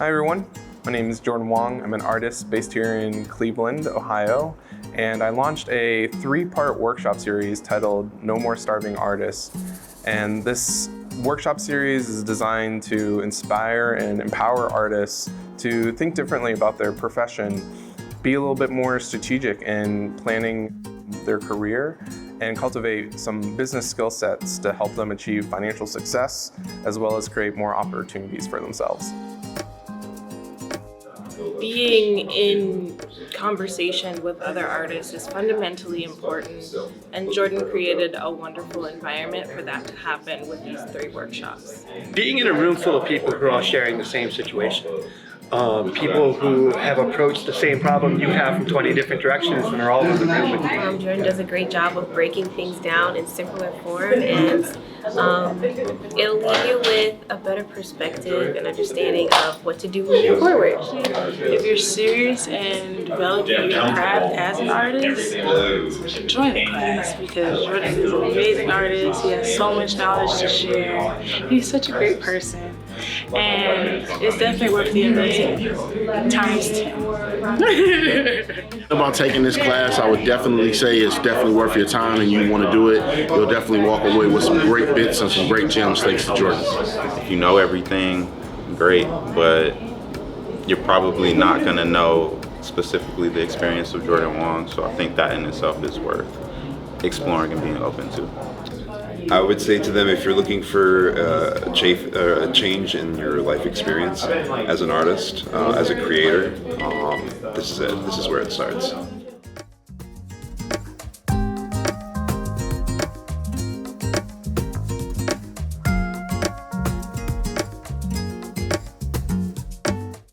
Hi everyone, my name is Jordan Wong. I'm an artist based here in Cleveland, Ohio, and I launched a 3-part workshop series titled No More Starving Artists. And this workshop series is designed to inspire and empower artists to think differently about their profession, be a little bit more strategic in planning their career, and cultivate some business skill sets to help them achieve financial success, as well as create more opportunities for themselves. Being in conversation with other artists is fundamentally important, and Jordan created a wonderful environment for that to happen with these 3 workshops. Being in a room full of people who are all sharing the same situation, people who have approached the same problem you have from 20 different directions and are all in the room with you. Jordan does a great job of breaking things down in simpler form, and it'll leave you with a better perspective and understanding of what to do moving forward. If you're serious in developing your craft as an artist, join the class because Jordan is an amazing artist. He has so much knowledge to share. He's such a great person, and it's definitely worth the investment times 10. About taking this class, I would definitely say it's definitely worth your time, and you want to do it, you'll definitely walk away with some great bits and some great gems thanks to Jordan. If you know everything, great, but you're probably not going to know specifically the experience of Jordan Wong, so I think that in itself is worth exploring and being open to. I would say to them, if you're looking for a change in your life experience as an artist, as a creator, this is it. This is where it starts.